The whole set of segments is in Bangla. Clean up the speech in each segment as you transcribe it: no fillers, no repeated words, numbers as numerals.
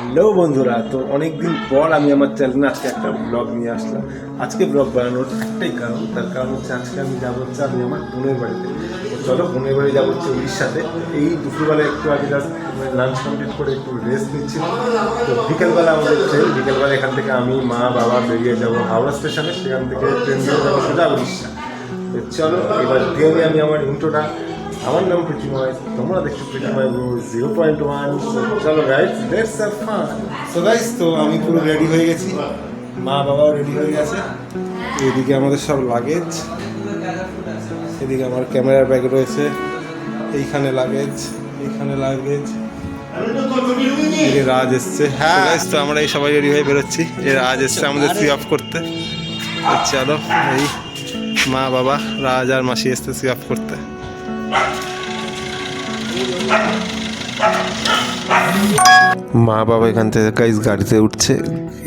হ্যালো বন্ধুরা, তো অনেকদিন পর আমি আমার চ্যানেলে আজকে একটা ব্লগ নিয়ে আসলাম। আজকে ব্লগ বানানোর একটাই কারণ, তার কারণ হচ্ছে আজকে আমি যাবো হচ্ছে আমি আমার বোনের বাড়িতে। তো চলো বোনের বাড়ি যাবো হচ্ছে উড়িষ্যাতে। এই দুপুরবেলা একটু আগে জাস্ট লাঞ্চ কমপ্লিট করে একটু রেস্ট নিচ্ছিলাম। তো বিকেলবেলা আমাদের ট্রেন, বিকেলবেলা এখান থেকে আমি মা বাবা বেরিয়ে যাবো হাওড়া স্টেশনে, সেখান থেকে ট্রেন ধরে যাবো সোজা উড়িষ্যা। তো চলো এবার দিয়ে আমি আমার ইন্ট্রোটা। আমার নাম প্রীতিময়, তোমরা দেখছো প্রীতিময় ব্রো 0.1। চলো guys, let's have fun. So guys, তো আমি পুরো রেডি হয়ে গেছি, মা বাবাও রেডি হয়ে গেছে। এদিকে আমাদের সব লাগেজ, এদিকে আমার ক্যামেরার ব্যাগ রয়েছে, এইখানে লাগেজ, এইখানে লাগেজ। রাজ এসছে। হ্যাঁ গাইস, তো আমরা এই সবাই রেডি হয়ে বেরোচ্ছি। রাজ এসছে আমাদের সি অফ করতে। চলো, এই মা বাবা রাজ আর মাসি এসছে সি অফ করতে। মা বাবা এখান থেকে গাইজ গাড়িতে উঠছে,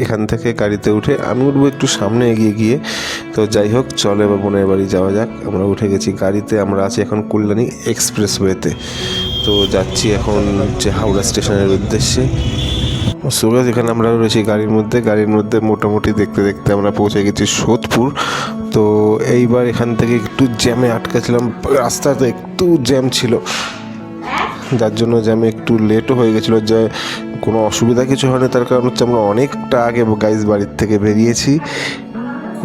এখান থেকে গাড়িতে উঠে আমি উঠবো একটু সামনে এগিয়ে গিয়ে। তো যাই হোক, চলো এবার বোনের বাড়ি যাওয়া যাক। আমরা উঠে গেছি গাড়িতে, আমরা আছি এখন কল্যাণী এক্সপ্রেসওয়েতে। তো যাচ্ছি এখন হচ্ছে হাওড়া স্টেশনের উদ্দেশ্যে। সুরাজ এখানে আমরা রয়েছি গাড়ির মধ্যে মোটামুটি দেখতে দেখতে আমরা পৌঁছে গেছি সোদপুর। তো এইবার এখান থেকে একটু জ্যামে আটকেছিলাম, রাস্তাতে একটু জ্যাম ছিল, যার জন্য জ্যামে একটু লেটও হয়ে গেছিলো। যে কোনো অসুবিধা কিছু হয়নি, তার কারণ হচ্ছে আমরা অনেকটা আগে গাইজ বাড়ির থেকে বেরিয়েছি।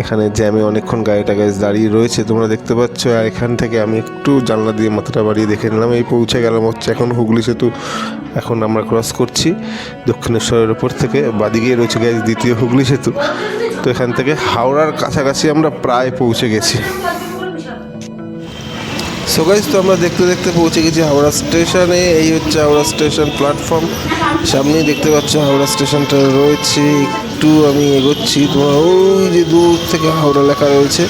এখানে জ্যামে অনেকক্ষণ গাড়িটা গাইজ দাঁড়িয়ে রয়েছে, তোমরা দেখতে পাচ্ছ। আর এখান থেকে আমি একটু জানলা দিয়ে মাথাটা বাড়িয়ে দেখে নিলাম, এই পৌঁছে গেলাম হচ্ছে এখন হুগলি সেতু। এখন আমরা ক্রস করছি দক্ষিণেশ্বরের ওপর থেকে, বাদিকেই রয়েছে গাইজ দ্বিতীয় হুগলি সেতু। তো এখান থেকে হাওড়ার কাছাকাছি আমরা প্রায় পৌঁছে গেছি। সো গাইস, তো আমরা দেখতে দেখতে পৌঁছে গেছি হাওড়া স্টেশনে। এই হচ্ছে হাওড়া স্টেশন প্ল্যাটফর্ম, সামনেই দেখতে পাচ্ছ হাওড়া স্টেশনটা রয়েছে। একটু আমি এগোচ্ছি, তোমার ওই যে দূর থেকে হাওড়া লেখা রয়েছে।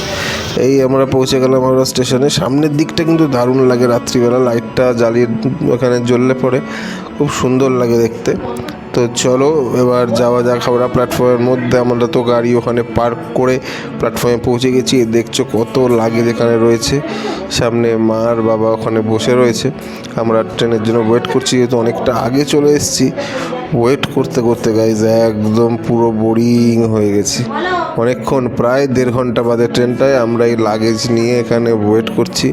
এই আমরা পৌঁছে গেলাম হাওড়া স্টেশনে। সামনের দিকটা কিন্তু দারুণ লাগে, রাত্রিবেলা লাইটটা জ্বালিয়ে ওখানে জ্বললে পরে খুব সুন্দর লাগে দেখতে। তো চলো এবার যাওয়া যাক হাওড়া প্ল্যাটফর্মের মধ্যে। আমরা তো গাড়ি ওখানে পার্ক করে প্ল্যাটফর্মে পৌঁছে গেছি। দেখছো কত লাগেজ এখানে রয়েছে। সামনে মা আর বাবা ওখানে বসে রয়েছে। আমরা ট্রেনের জন্য ওয়েট করছি, যেহেতু অনেকটা আগে চলে এসেছি। ওয়েট করতে করতে গাইজ একদম পুরো বোরিং হয়ে গেছি। অনেকক্ষণ, প্রায় 1.5 ঘন্টা বাদে ট্রেনটায় আমরা এই লাগেজ নিয়ে এখানে ওয়েট করছি।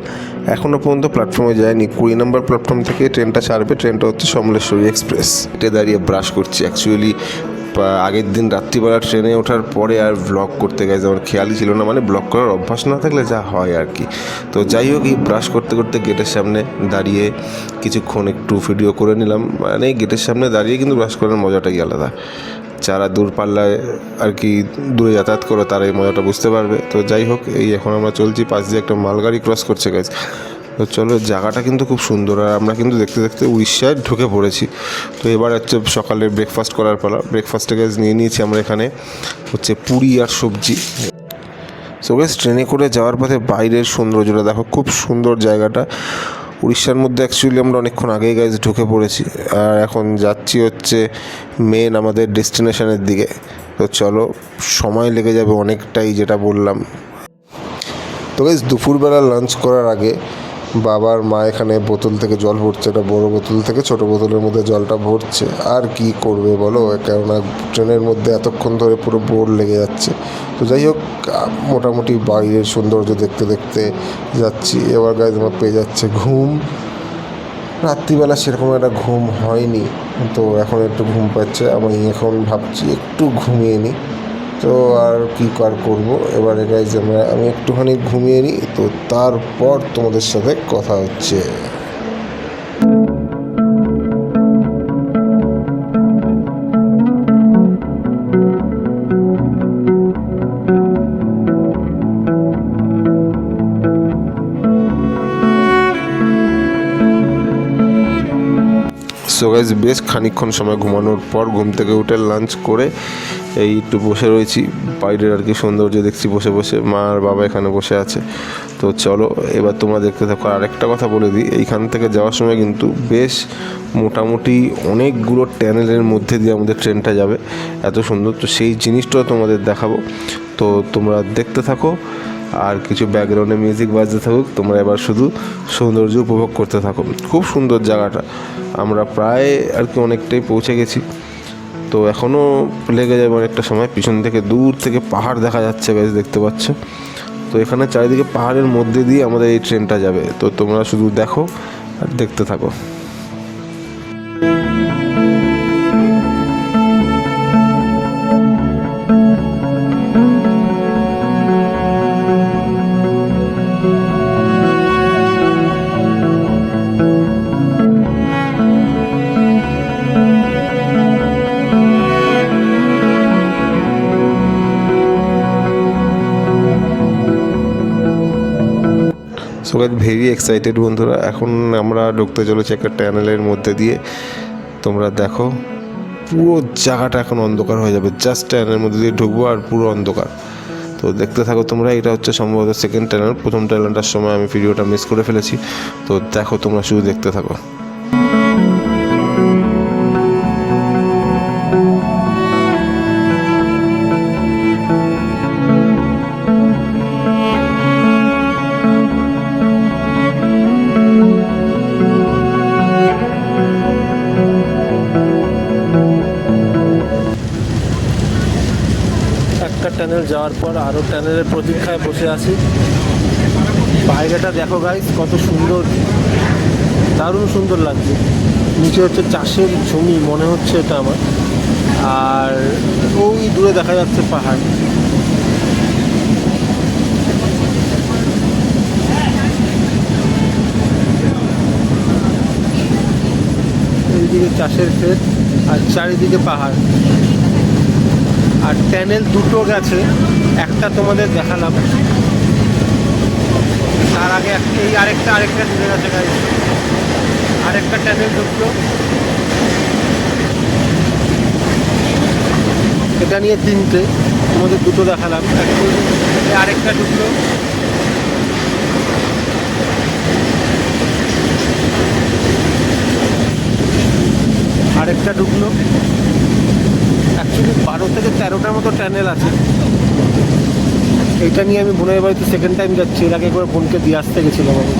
এখনও পর্যন্ত প্ল্যাটফর্মে যায়নি। 20 নম্বর প্ল্যাটফর্ম থেকে ট্রেনটা ছাড়বে। ট্রেনটা হচ্ছে সমলেশ্বরী এক্সপ্রেস। এটা দাঁড়িয়ে ব্রাশ করছি। অ্যাকচুয়ালি আগের দিন রাত্রিবেলা ট্রেনে ওঠার পরে আর ব্লগ করতে গেছে আমার খেয়ালই ছিল না, মানে ব্লগ করার অভ্যাস না থাকলে যা হয় আর কি। তো যাই হোক, এই ব্রাশ করতে করতে গেটের সামনে দাঁড়িয়ে কিছুক্ষণ একটু ভিডিও করে নিলাম। মানে গেটের সামনে দাঁড়িয়ে কিন্তু ব্রাশ করার মজাটাই আলাদা। যারা দূরপাল্লায় আর কি দূরে যাতায়াত করো তারা এই মজাটা বুঝতে পারবে। তো যাই হোক, এই এখন আমরা চলছি, পাশ দিয়ে একটা মালগাড়ি ক্রস করছে গাইজ। তো চলো, জায়গাটা কিন্তু খুব সুন্দর। আর আমরা কিন্তু দেখতে দেখতে উড়িষ্যায় ঢুকে পড়েছি। তো এবার হচ্ছে সকালে ব্রেকফাস্ট করার পালা। ব্রেকফাস্টে গাইজ নিয়ে নিয়েছি আমরা এখানে হচ্ছে পুরি আর সবজি। সো গাইজ, ট্রেনে করে যাওয়ার পথে বাইরের সৌন্দর্যটা দেখো, খুব সুন্দর জায়গাটা। উড়িষ্যার মধ্যে অ্যাকচুয়ালি আমরা অনেকক্ষণ আগেই গাইজ ঢুকে পড়েছি, আর এখন যাচ্ছি হচ্ছে মেন আমাদের ডেস্টিনেশনের দিকে। তো চলো, সময় লেগে যাবে অনেকটাই, যেটা বললাম। তো গাইজ, দুপুরবেলা লাঞ্চ করার আগে বাবার মা এখানে বোতল থেকে জল ভরছে, একটা বড়ো বোতল থেকে ছোটো বোতলের মধ্যে জলটা ভরছে। আর কি করবে বলো, কেননা ট্রেনের মধ্যে এতক্ষণ ধরে পুরো বোর লেগে যাচ্ছে। তো যাই হোক, মোটামুটি বাইরের সৌন্দর্য দেখতে দেখতে যাচ্ছি। এবার গাইজ আমার পেয়ে যাচ্ছে ঘুম। রাত্রিবেলা সেরকম একটা ঘুম হয়নি, তো এখন একটু ঘুম পাচ্ছে। আমি এখন ভাবছি একটু ঘুমিয়ে নিই। তো আর কি করবো, এবারে গাইজ আমি একটুখানি ঘুমিয়ে নিই। তো তারপর তোমাদের সাথে কথা হচ্ছে। সো গাইজ, বেশ খানিকক্ষণ সময় ঘুমানোর পর ঘুম থেকে উঠে লাঞ্চ করে এই একটু বসে রয়েছি। বাইরের আর কি সৌন্দর্য দেখছি বসে বসে। মা আর বাবা এখানে বসে আছে। তো চলো এবার তোমরা দেখতে থাকো। আর একটা কথা বলে দিই, এইখান থেকে যাওয়ার সময় কিন্তু বেশ মোটামুটি অনেকগুলো ট্যানেলের মধ্যে দিয়ে আমাদের ট্রেনটা যাবে, এত সুন্দর। তো সেই জিনিসটাও তোমাদের দেখাবো, তো তোমরা দেখতে থাকো। আর কিছু ব্যাকগ্রাউন্ডে মিউজিক বাজতে থাকুক, তোমরা এবার শুধু সৌন্দর্য উপভোগ করতে থাকো। খুব সুন্দর জায়গাটা। আমরা প্রায় আর কি অনেকটাই পৌঁছে গেছি। তো এখনও লেগে যাবে অনেকটা সময়। পিছন থেকে দূর থেকে পাহাড় দেখা যাচ্ছে গাইস, দেখতে পাচ্ছ। তো এখানে চারিদিকে পাহাড়ের মধ্যে দিয়ে আমাদের এই ট্রেনটা যাবে। তো তোমরা শুধু দেখো আর দেখতে থাকো। সো গাইস ভেরি এক্সাইটেড বন্ধুরা। এখন আমরা ঢুকতে চলেছি একটা টানেলের মধ্যে দিয়ে। তোমরা দেখো পুরো জায়গাটা এখন অন্ধকার হয়ে যাবে। জাস্ট টানেলের মধ্যে দিয়ে ঢুকবো আর পুরো অন্ধকার। তো দেখতে থাকো তোমরা। এটা হচ্ছে সম্ভবত সেকেন্ড টানেল। প্রথম টানেলটার সময় আমি ভিডিওটা মিস করে ফেলেছি। তো দেখো তোমরা, শুধু দেখতে থাকো। একটা টানেল যাওয়ার পর আরও টানেলের প্রতীক্ষায় বসে আছি। বাইরেটা দেখো গাইস, কত সুন্দর, দারুণ সুন্দর লাগছে। নিচে হচ্ছে চাষের জমি মনে হচ্ছে এটা আমার, আর ওই দূরে দেখা যাচ্ছে পাহাড়। এইদিকে চাষের ক্ষেত আর চারিদিকে পাহাড়। আর টানেল দুটো গেছে, একটা তোমাদের দেখালাম, তার আগে এই আরেকটা ঢুকে গেছে গাইস। আরেকটা টানেল ঢুকলো, এটা নিয়ে তিনটে, তোমাদের দুটো দেখালাম। আরেকটা ঢুকলো, আরেকটা ঢুকলো। অ্যাকচুয়ালি 12 থেকে 13টার মতো টানেল আছে। এইটা নিয়ে আমি বোনের বাড়িতে সেকেন্ড টাইম যাচ্ছি। এর আগে করে বোনকে দিয়ে আসতে গেছিলাম আমি।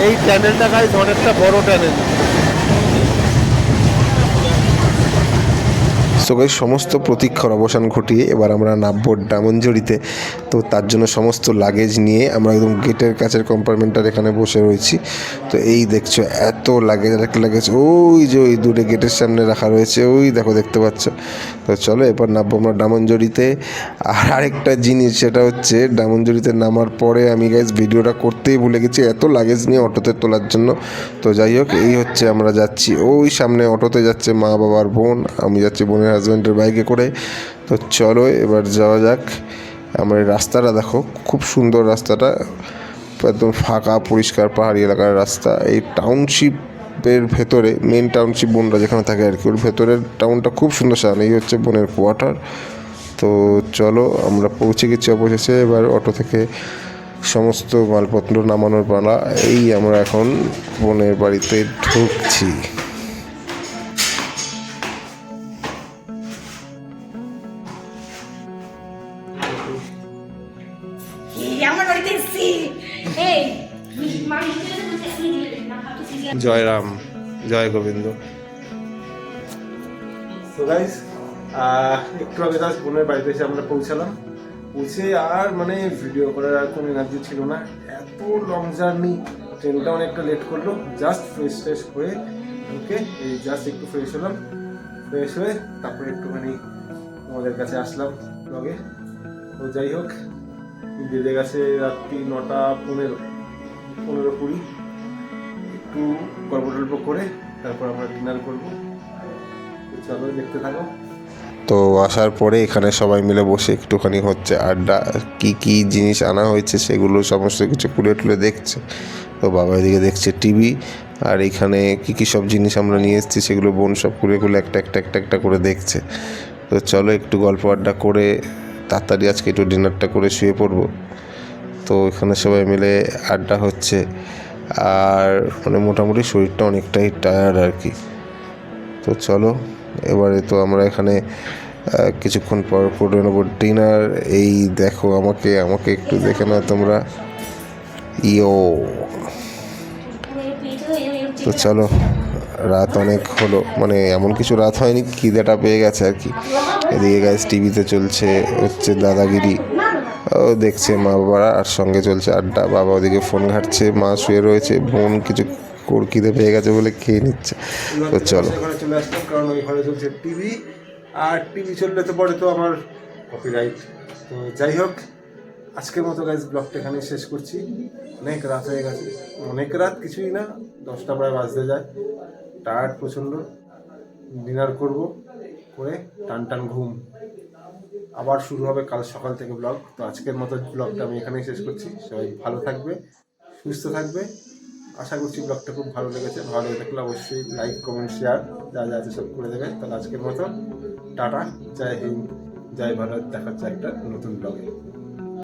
এই টানেলটা গাইস অনেকটা বড় টানেল। সো গাইস সমস্ত প্রতীক্ষার অবসান ঘটিয়ে এবার আমরা নামবো ডামঞ্জরিতে। তো তার জন্য সমস্ত লাগেজ নিয়ে আমরা একদম গেটের কাছের কম্পার্টমেন্টটার এখানে বসে রয়েছি। তো এই দেখছো এত লাগেজ, আরেকটা লাগেজ ওই যে ওই দূরে গেটের সামনে রাখা রয়েছে, ওই দেখো দেখতে পাচ্ছ। তো চলো এবার নামবো আমরা ডামঞ্জরিতে। আর আরেকটা জিনিস, সেটা হচ্ছে ডামঞ্জরিতে নামার পরে আমি গাইস ভিডিওটা করতেই ভুলে গেছি এত লাগেজ নিয়ে অটোতে তোলার জন্য। তো যাই হোক, এই হচ্ছে আমরা যাচ্ছি, ওই সামনে অটোতে যাচ্ছে মা বাবার বোন, আমি যাচ্ছি বোনের হাজব্যান্ডের বাইকে করে। তো চলো এবার যাওয়া যাক। আমার এই রাস্তাটা দেখো, খুব সুন্দর রাস্তাটা, একদম ফাঁকা পরিষ্কার পাহাড়ি এলাকার রাস্তা। এই টাউনশিপের ভেতরে, মেন টাউনশিপ বোনরা যেখানে থাকে আর কি, ওর ভেতরের টাউনটা খুব সুন্দর সাজানো। এই হচ্ছে বোনের কোয়ার্টার। তো চলো আমরা পৌঁছে গেছি অবশেষে। এবার অটো থেকে সমস্ত মালপত্র নামানোর পালা। এই আমরা এখন বোনের বাড়িতে ঢুকছি। জয় রাম, জয় গোবিন্দ। তো গাইস একটু আগে জাস্ট বোনের বাড়িতে এসে আমরা পৌঁছালাম। পৌঁছে আর মানে ভিডিও করার আর কোনো এনার্জি ছিল না। এত লং জার্নি, ট্রেনটা অনেকটা লেট করলো। জাস্ট ফ্রেশ হয়ে ঢুকে এই জাস্ট একটু ফ্রেশ হলাম। ফ্রেশ হয়ে তারপরে একটুখানি তোমাদের কাছে আসলাম ব্লগে। তো যাই হোক, বেজে গেছে রাত্রি 9:15-20। একটু গল্প টল্প করে তারপর আমরা ডিনার করবো। চলো দেখতে থাকো। তো আসার পরে এখানে সবাই মিলে বসে একটুখানি হচ্ছে আড্ডা। কি জিনিস আনা হয়েছে সেগুলো সমস্ত কিছু খুলে টুলে দেখছে। তো বাবা এদিকে দেখছে টিভি, আর এখানে কি সব জিনিস আমরা নিয়ে এসেছি সেগুলো বোন সব খুলে একটা করে দেখছে। তো চলো একটু গল্প আড্ডা করে তাড়াতাড়ি আজকে একটু ডিনারটা করে শুয়ে পড়বো। তো এখানে সবাই মিলে আড্ডা হচ্ছে, আর মানে মোটামুটি শরীরটা অনেকটাই টায়ার্ড আর কি। তো চলো এবারে তো আমরা এখানে কিছুক্ষণ পর করে নেবো ডিনার। এই দেখো আমাকে আমাকে একটু দেখে নাও তোমরা, ইয়ো। তো চলো, রাত অনেক হলো, মানে এমন কিছু রাত হয়নি, খিদেটা পেয়ে গেছে আর কি। এদিকে গাইস টিভিতে চলছে হচ্ছে দাদাগিরি, ও দেখছে মা বাবারা, আর সঙ্গে চলছে আড্ডা। বাবা ওদিকে ফোন ঘাটছে, মা শুয়ে রয়েছে, বোন কিছু খিদে পেয়ে গেছে বলে খেয়ে নিচ্ছে। তো চলো, ঘরে চলে আসলাম কারণ ওই ঘরে চলছে টিভি, আর টিভি চললে তো পরে তো আমার কপিরাইট। তো যাই হোক, আজকের মতো গাইজ ব্লগটা এখানে শেষ করছি। অনেক রাত হয়ে গেছে, অনেক রাত কিছুই না, 10টা প্রায় বাজতে যায়। টায়ার্ড প্রচণ্ড, ডিনার করব, করে টান টান ঘুম। আবার শুরু হবে কাল সকাল থেকে ব্লগ। তো আজকের মতো ব্লগটা আমি এখানেই শেষ করছি। সবাই ভালো থাকবে, সুস্থ থাকবে। আশা করছি ব্লগটা খুব ভালো লেগেছে। ভালো লেগে থাকলে অবশ্যই লাইক, কমেন্ট, শেয়ার যা যা আছে সব করে দেবে। তাহলে আজকের মতো টাটা, জয় হিন্দ, জয় ভারত। দেখা হচ্ছে একটা নতুন ব্লগে।